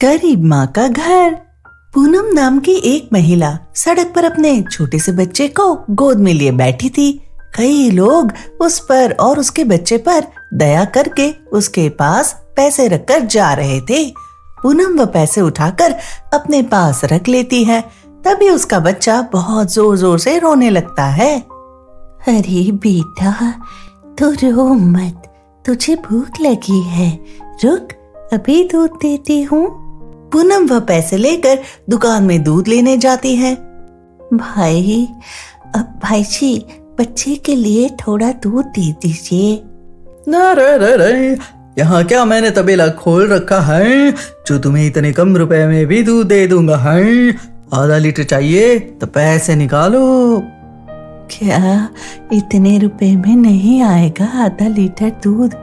गरीब माँ का घर। पूनम नाम की एक महिला सड़क पर अपने छोटे से बच्चे को गोद में लिए बैठी थी। कई लोग उस पर और उसके बच्चे पर दया करके उसके पास पैसे रखकर जा रहे थे। पूनम वह पैसे उठाकर अपने पास रख लेती है। तभी उसका बच्चा बहुत जोर जोर से रोने लगता है। अरे बेटा, तू रो मत, तुझे भूख लगी है, रुक अभी दूध देती हूँ। पूनम वह पैसे लेकर दुकान में दूध लेने जाती है। भाई जी, बच्चे के लिए थोड़ा दूध दे दीजिए। ना रे, यहाँ क्या मैंने तबेला खोल रखा है जो तुम्हें इतने कम रुपए में भी दूध दे दूंगा है? आधा लीटर चाहिए तो पैसे निकालो। क्या इतने रुपए में नहीं आएगा आधा लीटर दूध?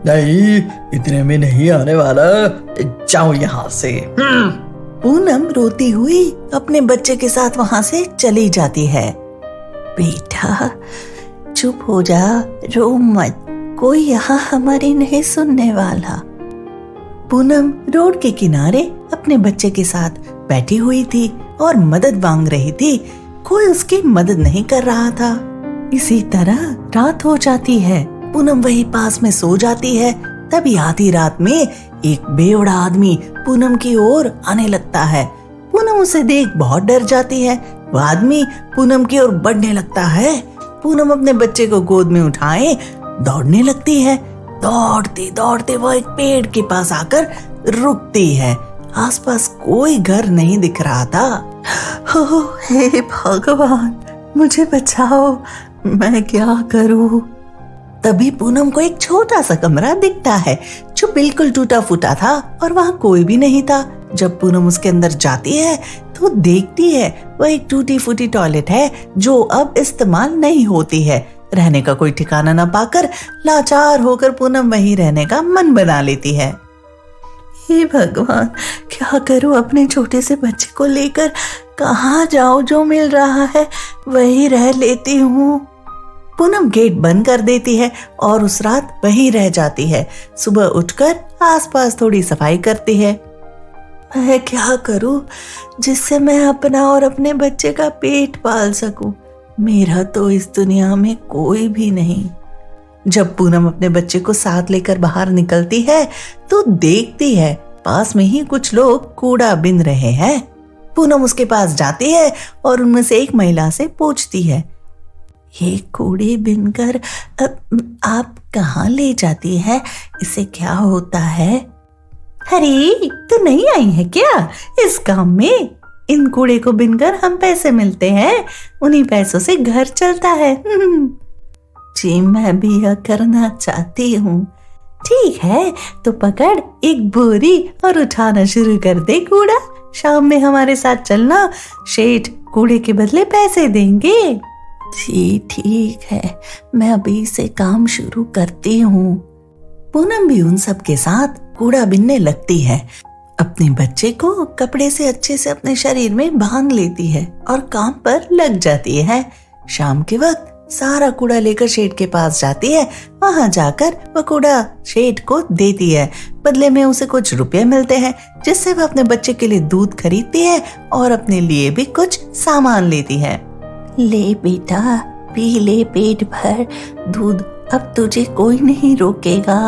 नहीं, इतने में नहीं आने वाला, जाओ यहाँ से। पूनम रोती हुई अपने बच्चे के साथ वहां से चली जाती है। बेटा चुप हो जा, रो मत, कोई यहाँ हमारी नहीं सुनने वाला। पूनम रोड के किनारे अपने बच्चे के साथ बैठी हुई थी और मदद मांग रही थी। कोई उसकी मदद नहीं कर रहा था। इसी तरह रात हो जाती है। पूनम वही पास में सो जाती है। तभी आधी रात में एक बेवड़ा आदमी पूनम की ओर आने लगता है। पूनम उसे देख बहुत डर जाती है। वह आदमी पूनम की ओर बढ़ने लगता है। पूनम अपने बच्चे को गोद में उठाए दौड़ने लगती है। दौड़ते दौड़ते वह एक पेड़ के पास आकर रुकती है। आसपास कोई घर नहीं दिख रहा था। हो हे भगवान, मुझे बचाओ, मैं क्या करूं? तभी पूनम को एक छोटा सा कमरा दिखता है जो बिल्कुल टूटा फूटा था और वहाँ कोई भी नहीं था। जब पूनम उसके अंदर जाती है तो देखती है वह एक टूटी फूटी टॉयलेट है जो अब इस्तेमाल नहीं होती है। रहने का कोई ठिकाना न पाकर लाचार होकर पूनम वहीं रहने का मन बना लेती है। हे भगवान, क्या करूं अपने छोटे से बच्चे को लेकर? कहाँ जाऊं? जो मिल रहा है वही रह लेती हूँ। पूनम गेट बंद कर देती है और उस रात वहीं रह जाती है। सुबह उठकर आसपास थोड़ी सफाई करती है। मैं क्या करूं जिससे मैं अपना और अपने बच्चे का पेट पाल सकूं? मेरा तो इस दुनिया में कोई भी नहीं। जब पूनम अपने बच्चे को साथ लेकर बाहर निकलती है तो देखती है पास में ही कुछ लोग कूड़ा बिन रहे हैं। पूनम उसके पास जाती है और उनमें से एक महिला से पूछती है, ये कूड़े बिनकर आप कहाँ ले जाती है? इससे क्या होता है? अरे तू नहीं आई है क्या इस काम में? इन कूड़े को बिनकर हम पैसे मिलते हैं, उन्हीं पैसों से घर चलता है। जी मैं भी यह करना चाहती हूँ। ठीक है तो पकड़ एक बोरी और उठाना शुरू कर दे कूड़ा। शाम में हमारे साथ चलना, शेठ कूड़े के बदले पैसे देंगे। जी ठीक है, मैं अभी से काम शुरू करती हूँ। पूनम भी उन सब के साथ कूड़ा बिनने लगती है। अपने बच्चे को कपड़े से अच्छे से अपने शरीर में बांध लेती है और काम पर लग जाती है। शाम के वक्त सारा कूड़ा लेकर शेठ के पास जाती है। वहां जाकर वह कूड़ा शेठ को देती है। बदले में उसे कुछ रुपए मिलते हैं जिससे वह अपने बच्चे के लिए दूध खरीदती है और अपने लिए भी कुछ सामान लेती है। ले बेटा, पी ले पेट भर दूध, अब तुझे कोई नहीं रोकेगा।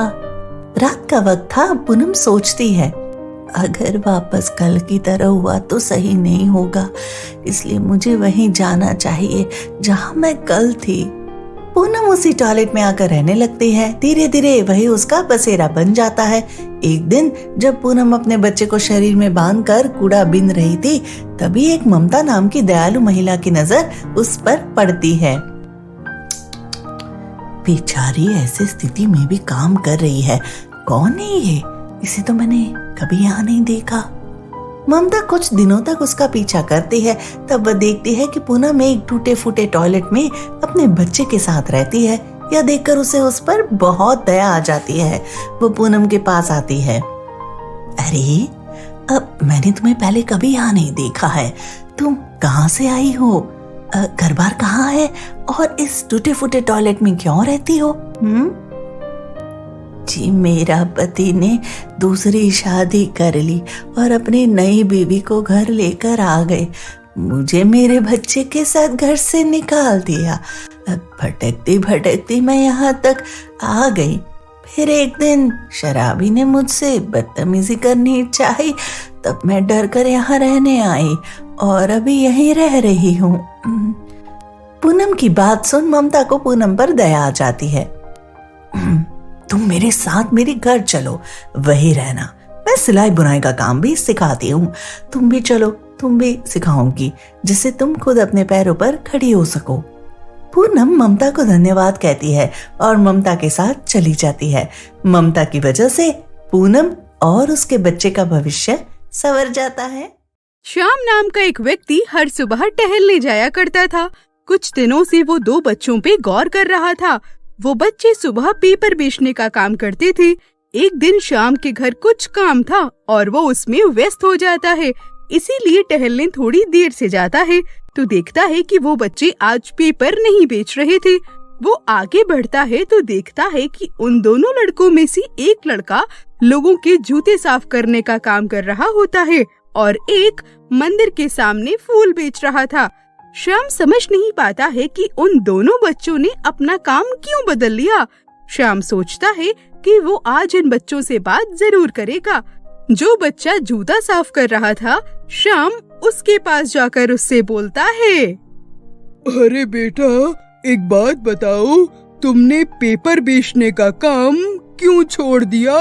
रात का वक्त था। पूनम सोचती है, अगर वापस कल की तरह हुआ तो सही नहीं होगा, इसलिए मुझे वहीं जाना चाहिए जहां मैं कल थी। पूनम उसी टॉयलेट में आकर रहने लगती है। धीरे धीरे वही उसका बसेरा बन जाता है। एक दिन जब पूनम अपने बच्चे को शरीर में बांधकर कूड़ा बिन रही थी, तभी एक ममता नाम की दयालु महिला की नजर उस पर पड़ती है। बेचारी ऐसी स्थिति में भी काम कर रही है। कौन है ये? इसे तो मैंने कभी यहाँ नहीं देखा। ममता कुछ दिनों तक उसका पीछा करती है। तब वह देखती है कि पूनम एक टूटे फूटे टॉयलेट में अपने बच्चे के साथ रहती है। यह देखकर उसे उस पर बहुत दया आ जाती है। वो पूनम के पास आती है। अरे अब मैंने तुम्हें पहले कभी यहाँ नहीं देखा है, तुम कहाँ से आई हो? घर बार कहाँ है और इस टूटे फूटे टॉयलेट में क्यों रहती हो? जी, मेरा पति ने दूसरी शादी कर ली और अपनी नई बीवी को घर लेकर आ गए। मुझे मेरे बच्चे के साथ घर से निकाल दिया। भटकती भटकती मैं यहाँ तक आ गई। फिर एक दिन शराबी ने मुझसे बदतमीजी करनी चाहिए, तब मैं डर कर यहाँ रहने आई और अभी यहीं रह रही हूँ। पूनम की बात सुन ममता को पूनम पर दया आ जाती है। तुम मेरे साथ मेरे घर चलो, वही रहना। मैं सिलाई बुनाई का काम भी सिखाती हूँ। तुम भी चलो, तुम भी सिखाऊंगी, जिससे तुम खुद अपने पैरों पर खड़ी हो सको। पूनम ममता को धन्यवाद कहती है और ममता के साथ चली जाती है। ममता की वजह से पूनम और उसके बच्चे का भविष्य संवर जाता है। श्याम नाम का एक व्यक्ति हर सुबह टहलने जाया करता था। कुछ दिनों से वो 2 बच्चों पे गौर कर रहा था। वो बच्चे सुबह पेपर बेचने का काम करते थे। एक दिन श्याम के घर कुछ काम था और वो उसमें व्यस्त हो जाता है, इसीलिए टहलने थोड़ी देर से जाता है तो देखता है कि वो बच्चे आज पेपर नहीं बेच रहे थे। वो आगे बढ़ता है तो देखता है कि उन दोनों लड़कों में से एक लड़का लोगों के जूते साफ करने का काम कर रहा होता है और एक मंदिर के सामने फूल बेच रहा था। श्याम समझ नहीं पाता है कि उन दोनों बच्चों ने अपना काम क्यों बदल लिया। श्याम सोचता है कि वो आज इन बच्चों से बात जरूर करेगा। जो बच्चा जूता साफ कर रहा था, श्याम उसके पास जाकर उससे बोलता है, अरे बेटा, एक बात बताओ, तुमने पेपर बेचने का काम क्यों छोड़ दिया?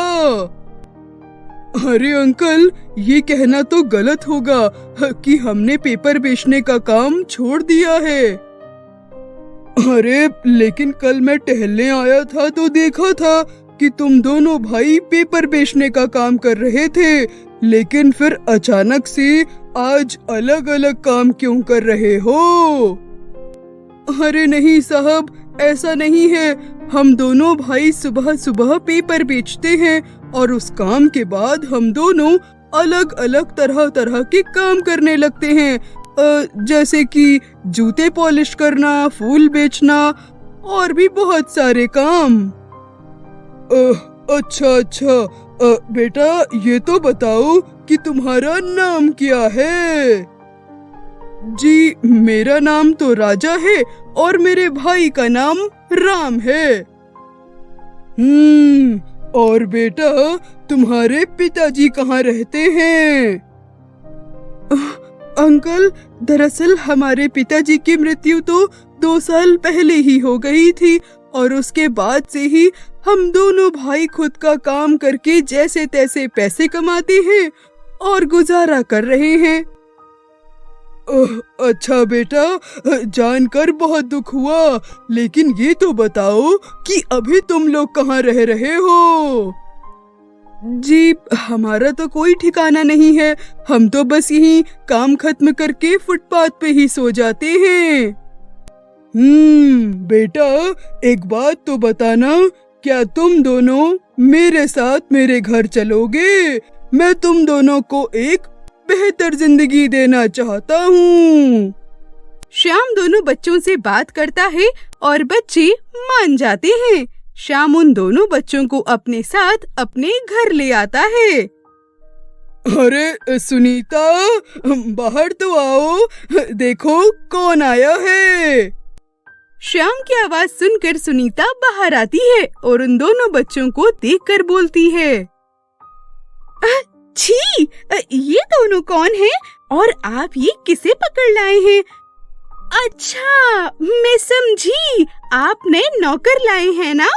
अरे अंकल, ये कहना तो गलत होगा कि हमने पेपर बेचने का काम छोड़ दिया है। अरे लेकिन कल मैं टहलने आया था तो देखा था कि तुम दोनों भाई पेपर बेचने का काम कर रहे थे, लेकिन फिर अचानक से आज अलग अलग काम क्यों कर रहे हो? अरे नहीं साहब, ऐसा नहीं है। हम दोनों भाई सुबह सुबह पेपर बेचते हैं और उस काम के बाद हम दोनों अलग अलग तरह तरह के काम करने लगते हैं, जैसे कि जूते पॉलिश करना, फूल बेचना और भी बहुत सारे काम। अच्छा, बेटा ये तो बताओ कि तुम्हारा नाम क्या है? जी, मेरा नाम तो राजा है और मेरे भाई का नाम राम है। और बेटा, तुम्हारे पिताजी कहाँ रहते हैं? अंकल, दरअसल हमारे पिताजी की मृत्यु तो 2 साल पहले ही हो गई थी और उसके बाद से ही हम दोनों भाई खुद का काम करके जैसे तैसे पैसे कमाते हैं और गुजारा कर रहे हैं। अच्छा बेटा, जानकर बहुत दुख हुआ, लेकिन ये तो बताओ कि अभी तुम लोग कहाँ रह रहे हो? जी, हमारा तो कोई ठिकाना नहीं है। हम तो बस यहीं काम खत्म करके फुटपाथ पे ही सो जाते हैं। बेटा, एक बात तो बताना, क्या तुम दोनों मेरे साथ मेरे घर चलोगे? मैं तुम दोनों को एक बेहतर जिंदगी देना चाहता हूँ। श्याम दोनों बच्चों से बात करता है और बच्चे मान जाते हैं। श्याम उन दोनों बच्चों को अपने साथ अपने घर ले आता है। अरे सुनीता, बाहर तो आओ, देखो कौन आया है। श्याम की आवाज सुनकर सुनीता बाहर आती है और उन दोनों बच्चों को देखकर बोलती है, छी, ये दोनों कौन हैं और आप ये किसे पकड़ लाए हैं? अच्छा, मैं समझी, आप नए नौकर लाए हैं ना?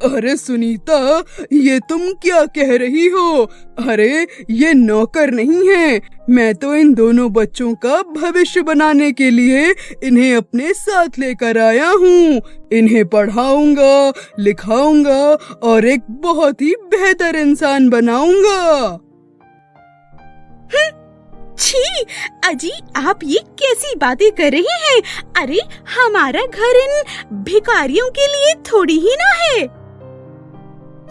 अरे सुनीता, ये तुम क्या कह रही हो? अरे ये नौकर नहीं है, मैं तो इन दोनों बच्चों का भविष्य बनाने के लिए इन्हें अपने साथ लेकर आया हूँ। इन्हें पढ़ाऊंगा, लिखाऊंगा और एक बहुत ही बेहतर इंसान बनाऊंगा। छी, अजी, आप ये कैसी बातें कर रहे हैं? अरे हमारा घर इन भिखारियों के लिए थोड़ी ही ना है।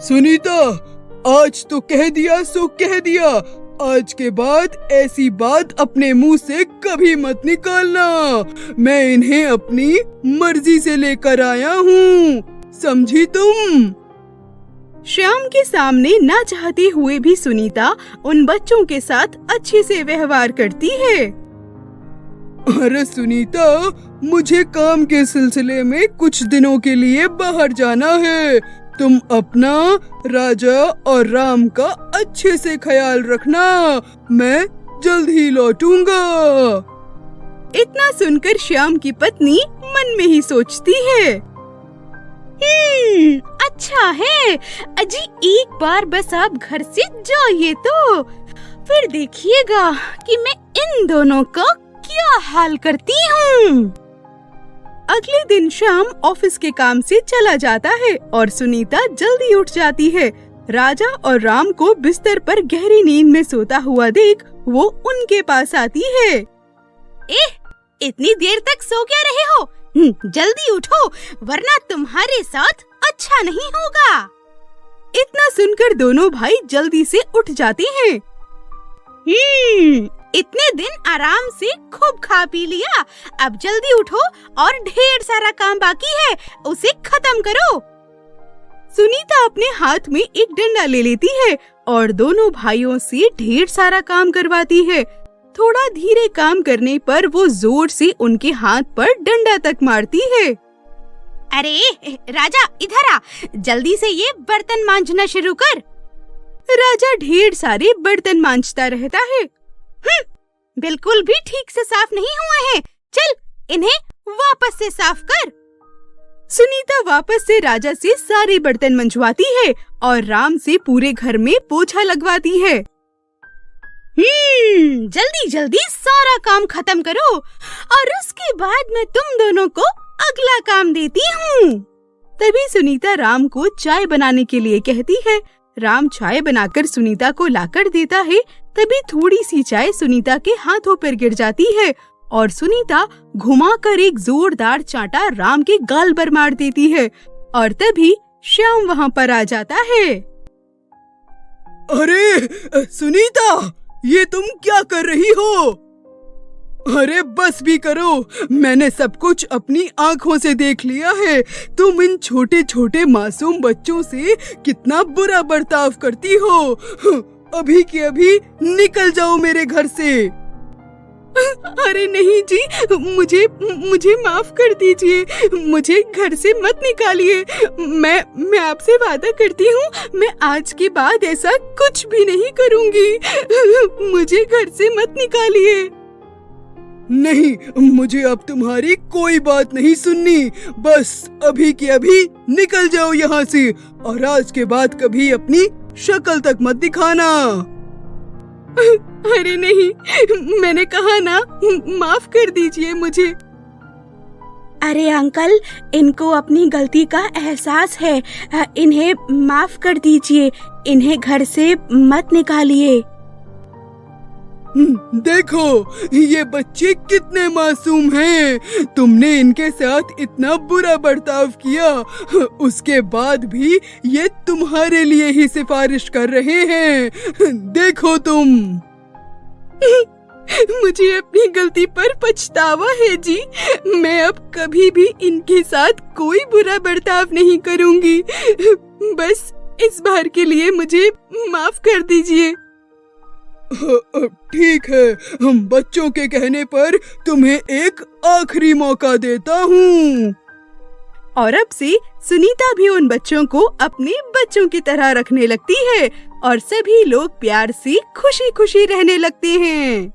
सुनीता, आज तो कह दिया सो कह दिया। आज के बाद ऐसी बात अपने मुंह से कभी मत निकालना। मैं इन्हें अपनी मर्जी से लेकर आया हूँ, समझी तुम? श्याम के सामने ना चाहते हुए भी सुनीता उन बच्चों के साथ अच्छे से व्यवहार करती है। अरे सुनीता, मुझे काम के सिलसिले में कुछ दिनों के लिए बाहर जाना है। तुम अपना, राजा और राम का अच्छे से ख्याल रखना। मैं जल्द ही लौटूंगा। इतना सुनकर श्याम की पत्नी मन में ही सोचती है, अच्छा है अजी, एक बार बस आप घर से जाइए तो फिर देखिएगा कि मैं इन दोनों का क्या हाल करती हूँ। अगले दिन श्याम ऑफिस के काम से चला जाता है और सुनीता जल्दी उठ जाती है। राजा और राम को बिस्तर पर गहरी नींद में सोता हुआ देख वो उनके पास आती है। इतनी देर तक सो क्या रहे हो? जल्दी उठो वरना तुम्हारे साथ अच्छा नहीं होगा। इतना सुनकर दोनों भाई जल्दी से उठ जाते हैं। इतने दिन आराम से खूब खा पी लिया, अब जल्दी उठो और ढेर सारा काम बाकी है, उसे खत्म करो। सुनीता अपने हाथ में एक डंडा ले लेती है और दोनों भाइयों से ढेर सारा काम करवाती है। थोड़ा धीरे काम करने पर वो जोर से उनके हाथ पर डंडा तक मारती है। अरे राजा, इधर आ, जल्दी से ये बर्तन मांजना शुरू कर। राजा ढेर सारे बर्तन मांजता रहता है। बिल्कुल भी ठीक से साफ नहीं हुए हैं, चल इन्हें वापस से साफ कर। सुनीता वापस से राजा से सारे बर्तन मंजवाती है और राम से पूरे घर में पोछा लगवाती है। जल्दी जल्दी सारा काम खत्म करो और उसके बाद मैं तुम दोनों को अगला काम देती हूँ। तभी सुनीता राम को चाय बनाने के लिए कहती है। राम चाय बनाकर सुनीता को लाकर देता है। तभी थोड़ी सी चाय सुनीता के हाथों पर गिर जाती है और सुनीता घुमाकर एक जोरदार चांटा राम के गाल पर मार देती है और तभी श्याम वहाँ पर आ जाता है। अरे सुनीता, ये तुम क्या कर रही हो? अरे बस भी करो, मैंने सब कुछ अपनी आँखों से देख लिया है। तुम इन छोटे छोटे मासूम बच्चों से कितना बुरा बर्ताव करती हो। अभी के अभी निकल जाओ मेरे घर से। अरे नहीं जी, मुझे माफ कर दीजिए, मुझे घर से मत निकालिए। मैं आपसे वादा करती हूँ, मैं आज के बाद ऐसा कुछ भी नहीं करूँगी। मुझे घर से मत निकालिए। नहीं, मुझे अब तुम्हारी कोई बात नहीं सुननी। बस अभी के अभी निकल जाओ यहाँ से और आज के बाद कभी अपनी शक्ल तक मत दिखाना। अरे नहीं, मैंने कहा ना, माफ कर दीजिए मुझे। अरे अंकल, इनको अपनी गलती का एहसास है, इन्हें माफ कर दीजिए, इन्हें घर से मत निकालिए। देखो ये बच्चे कितने मासूम हैं। तुमने इनके साथ इतना बुरा बर्ताव किया, उसके बाद भी ये तुम्हारे लिए ही सिफारिश कर रहे हैं। देखो तुम। मुझे अपनी गलती पर पछतावा है जी। मैं अब कभी भी इनके साथ कोई बुरा बर्ताव नहीं करूंगी। बस इस बार के लिए मुझे माफ कर दीजिए। ठीक है, हम बच्चों के कहने पर तुम्हें एक आखिरी मौका देता हूँ। और अब से सुनीता भी उन बच्चों को अपने बच्चों की तरह रखने लगती है और सभी लोग प्यार से खुशी खुशी रहने लगते हैं।